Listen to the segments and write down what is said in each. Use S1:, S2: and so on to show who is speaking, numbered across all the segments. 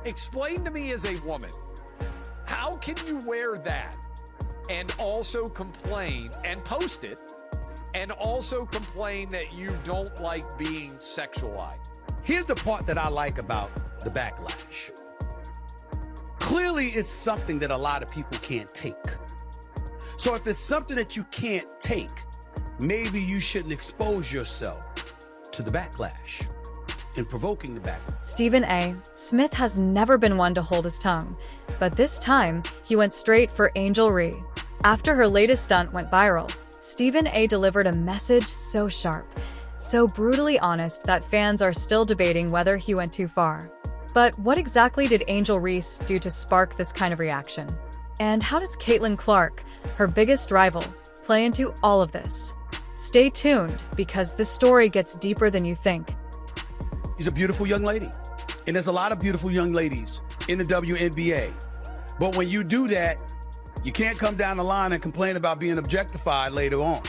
S1: Explain to me as a woman, how can you wear that and also complain and post it and also complain that you don't like being sexualized?
S2: Here's the part that I like about the backlash. Clearly, it's something that a lot of people can't take. So if it's something that you can't take, maybe you shouldn't expose yourself to the backlash and provoking the backlash.
S3: Stephen A. Smith has never been one to hold his tongue, but this time he went straight for Angel Reese. After her latest stunt went viral, Stephen A. delivered a message so sharp, so brutally honest that fans are still debating whether he went too far. But what exactly did Angel Reese do to spark this kind of reaction? And how does Caitlin Clark, her biggest rival, play into all of this? Stay tuned, because this story gets deeper than you think.
S2: She's a beautiful young lady, and there's a lot of beautiful young ladies in the WNBA. But when you do that, you can't come down the line and complain about being objectified later on.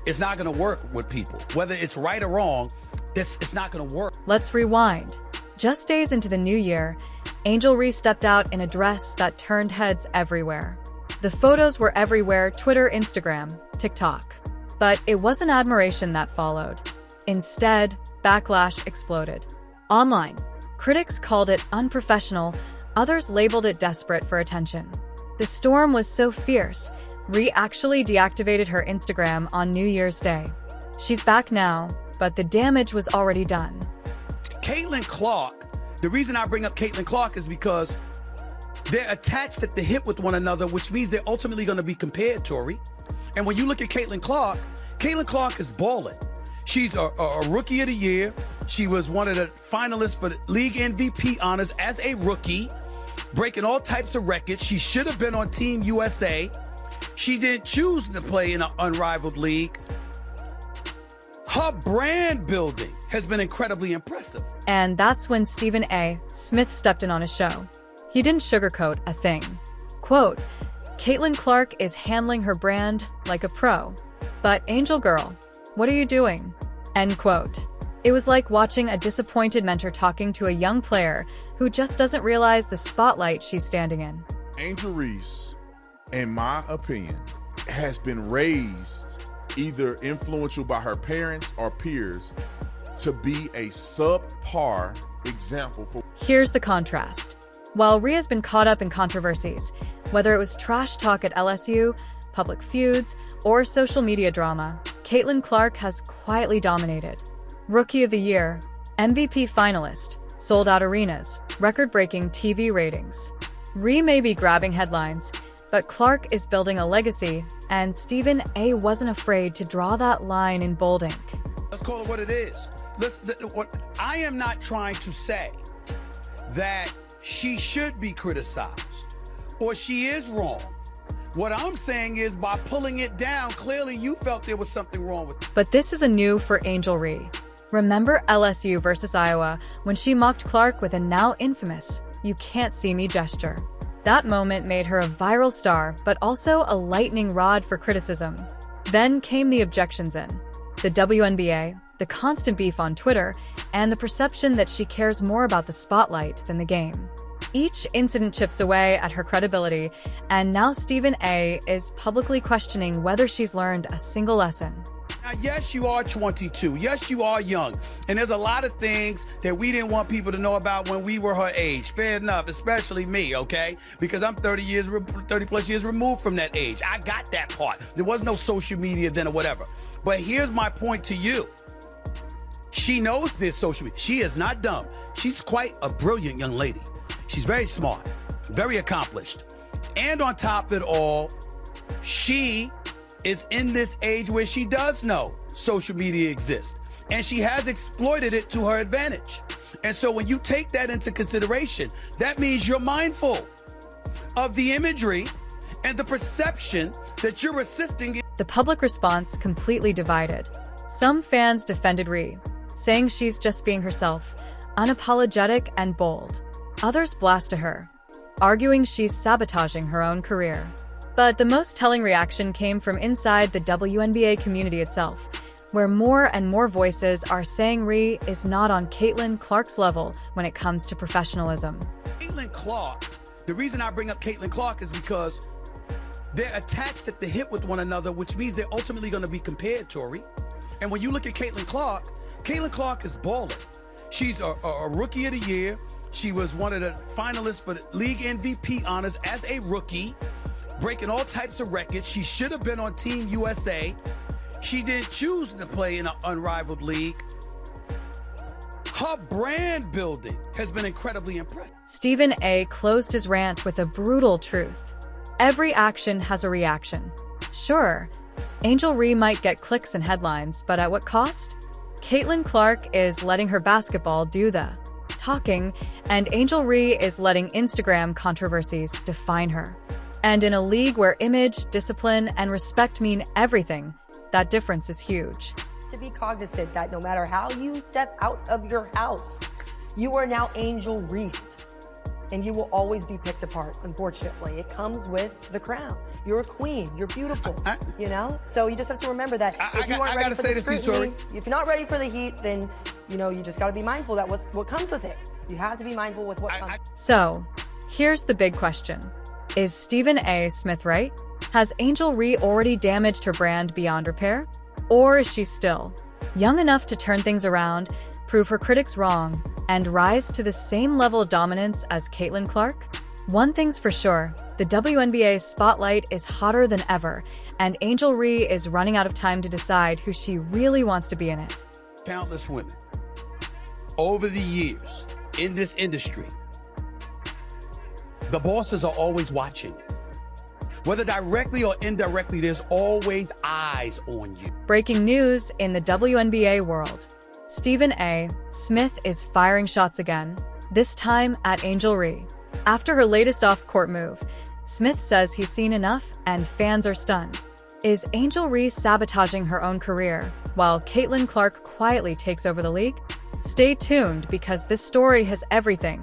S2: It's not going to work with people. Whether it's right or wrong, it's not going to work.
S3: Let's rewind. Just days into the new year, Angel Reese stepped out in a dress that turned heads everywhere. The photos were everywhere: Twitter, Instagram, TikTok. But it wasn't admiration that followed. Instead, backlash exploded. Online, critics called it unprofessional, others labeled it desperate for attention. The storm was so fierce, Reese actually deactivated her Instagram on New Year's Day. She's back now, but the damage was already done.
S2: Caitlin Clark, the reason I bring up Caitlin Clark is because they're attached at the hip with one another, which means they're ultimately going to be compared, Tori. And when you look at Caitlin Clark is balling. She's a rookie of the year. She was one of the finalists for the league MVP honors as a rookie, breaking all types of records. She should have been on Team USA. She didn't choose to play in an unrivaled league. Her brand building has been incredibly impressive.
S3: And that's when Stephen A. Smith stepped in on his show. He didn't sugarcoat a thing. Quote, "Caitlin Clark is handling her brand like a pro. But Angel Girl, what are you doing?" End quote. It was like watching a disappointed mentor talking to a young player who just doesn't realize the spotlight she's standing in.
S4: Angel Reese, in my opinion, has been raised either influential by her parents or peers to be a subpar example for.
S3: Here's the contrast. While Reese has been caught up in controversies, whether it was trash talk at LSU, public feuds, or social media drama, Caitlin Clark has quietly dominated. Rookie of the Year, MVP finalist, sold-out arenas, record-breaking TV ratings. Reese may be grabbing headlines, but Clark is building a legacy, and Stephen A. wasn't afraid to draw that line in bold ink.
S2: Let's call it what it is. I am not trying to say that she should be criticized or she is wrong. What I'm saying is, by pulling it down, clearly you felt there was something wrong with it.
S3: But this is a new for Angel Reese. Remember LSU versus Iowa when she mocked Clark with a now infamous "you can't see me" gesture? That moment made her a viral star, but also a lightning rod for criticism. Then came the objections in the WNBA, the constant beef on Twitter, and the perception that she cares more about the spotlight than the game. Each incident chips away at her credibility, and now Stephen A. is publicly questioning whether she's learned a single lesson.
S2: Now, yes, you are 22. Yes, you are young. And there's a lot of things that we didn't want people to know about when we were her age. Fair enough, especially me, okay? Because I'm 30 plus years removed from that age. I got that part. There was no social media then or whatever. But here's my point to you. She knows this social media. She is not dumb. She's quite a brilliant young lady. She's very smart, very accomplished. And on top of it all, she is in this age where she does know social media exists. And she has exploited it to her advantage. And so when you take that into consideration, that means you're mindful of the imagery and the perception that you're assisting.
S3: The public response completely divided. Some fans defended Reese, saying she's just being herself, unapologetic and bold. Others blasted her, arguing she's sabotaging her own career. But the most telling reaction came from inside the WNBA community itself, where more and more voices are saying Reese is not on Caitlin Clark's level when it comes to professionalism.
S2: Caitlin Caitlin Clark, the reason I bring up Caitlin Clark is because they're attached at the hip with one another, which means they're ultimately going to be compared, Tori. And when you look at Caitlin Clark is balling. She's a rookie of the year. She was one of the finalists for the league MVP honors as a rookie, breaking all types of records. She should have been on Team USA. She didn't choose to play in an unrivaled league. Her brand building has been incredibly impressive.
S3: Stephen A. closed his rant with a brutal truth. Every action has a reaction. Sure, Angel Reese might get clicks and headlines, but at what cost? Caitlin Clark is letting her basketball do the talking, and Angel Reese is letting Instagram controversies define her. And in a league where image, discipline, and respect mean everything, that difference is huge.
S5: To be cognizant that no matter how you step out of your house, you are now Angel Reese. And you will always be picked apart, unfortunately. It comes with the crown. You're a queen. You're beautiful, you know? So you just have to remember that if you aren't ready for the scrutiny, if you're not ready for the heat, then, you know, you just got to be mindful that what comes with it. You have to be mindful with what comes.
S3: So, here's the big question. Is Stephen A. Smith right? Has Angel Reese already damaged her brand beyond repair? Or is she still young enough to turn things around, prove her critics wrong, and rise to the same level of dominance as Caitlin Clark? One thing's for sure, the WNBA spotlight is hotter than ever, and Angel Reese is running out of time to decide who she really wants to be in it.
S2: Countless women over the years in this industry, the bosses are always watching. Whether directly or indirectly, there's always eyes on you.
S3: Breaking news in the WNBA world. Stephen A. Smith is firing shots again, this time at Angel Reese. After her latest off-court move, Smith says he's seen enough and fans are stunned. Is Angel Reese sabotaging her own career while Caitlin Clark quietly takes over the league? Stay tuned because this story has everything: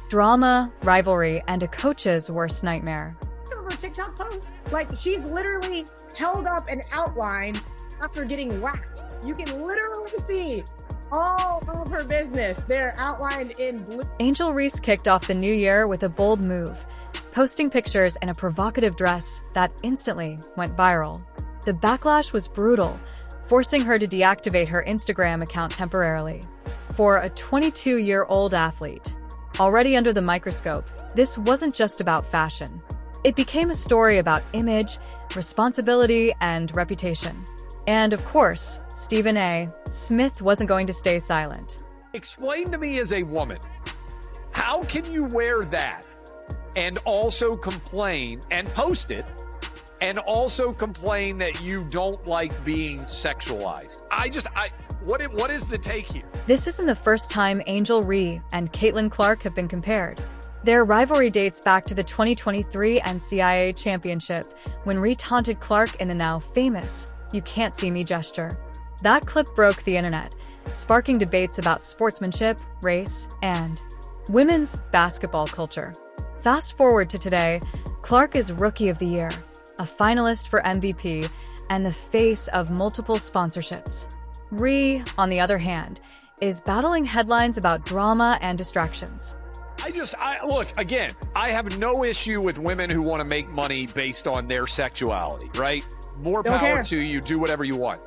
S3: drama, rivalry, and a coach's worst nightmare.
S6: Her TikTok post, like, she's literally held up an outline after getting whacked. You can literally see all of her business there outlined in blue.
S3: Angel Reese kicked off the new year with a bold move, posting pictures in a provocative dress that instantly went viral. The backlash was brutal, forcing her to deactivate her Instagram account temporarily. For a 22-year-old athlete, already under the microscope, this wasn't just about fashion. It became a story about image, responsibility, and reputation. And of course, Stephen A. Smith wasn't going to stay silent.
S1: Explain to me as a woman, how can you wear that and also complain and post it and also complain that you don't like being sexualized? What is the take here?
S3: This isn't the first time Angel Reese and Caitlin Clark have been compared. Their rivalry dates back to the 2023 NCAA championship, when Reese taunted Clark in the now famous "you can't see me" gesture. That clip broke the internet, sparking debates about sportsmanship, race, and women's basketball culture. Fast forward to today, Clark is Rookie of the Year, a finalist for MVP, and the face of multiple sponsorships. Reese, on the other hand, is battling headlines about drama and distractions.
S1: Look, again, I have no issue with women who want to make money based on their sexuality, right? More power to you, do whatever you want.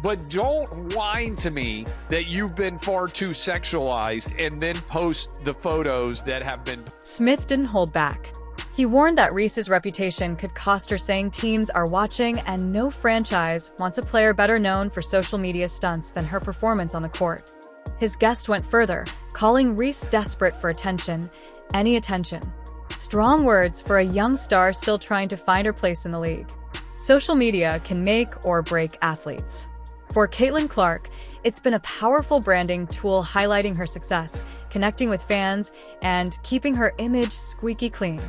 S1: But don't whine to me that you've been far too sexualized and then post the photos that have been.
S3: Smith didn't hold back. He warned that Reese's reputation could cost her, saying teams are watching and no franchise wants a player better known for social media stunts than her performance on the court. His guest went further, calling Reese desperate for attention, any attention. Strong words for a young star still trying to find her place in the league. Social media can make or break athletes. For Caitlin Clark, it's been a powerful branding tool, highlighting her success, connecting with fans, and keeping her image squeaky clean.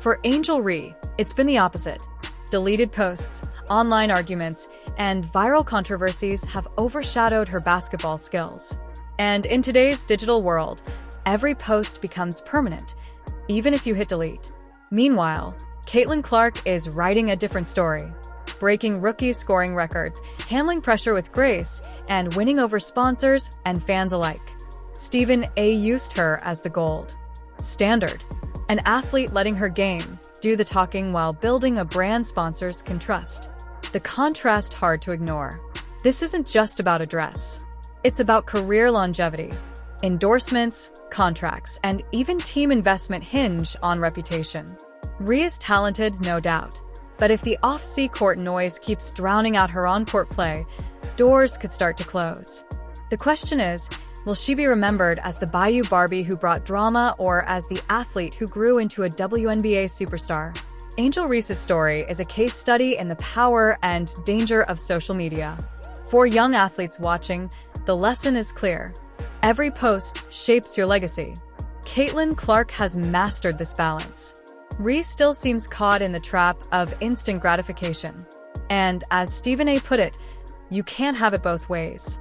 S3: For Angel Reese, it's been the opposite. Deleted posts, online arguments, and viral controversies have overshadowed her basketball skills. And in today's digital world, every post becomes permanent, even if you hit delete. Meanwhile, Caitlin Clark is writing a different story, breaking rookie scoring records, handling pressure with grace, and winning over sponsors and fans alike. Stephen A. used her as the gold standard. An athlete letting her game do the talking while building a brand sponsors can trust. The contrast hard to ignore. This isn't just about a dress. It's about career longevity. Endorsements, contracts, and even team investment hinge on reputation. Rhea is talented, no doubt. But if the off-court noise keeps drowning out her on-court play, doors could start to close. The question is, will she be remembered as the Bayou Barbie who brought drama or as the athlete who grew into a WNBA superstar? Angel Reese's story is a case study in the power and danger of social media. For young athletes watching, the lesson is clear. Every post shapes your legacy. Caitlin Clark has mastered this balance. Reese still seems caught in the trap of instant gratification. And as Stephen A. put it, you can't have it both ways.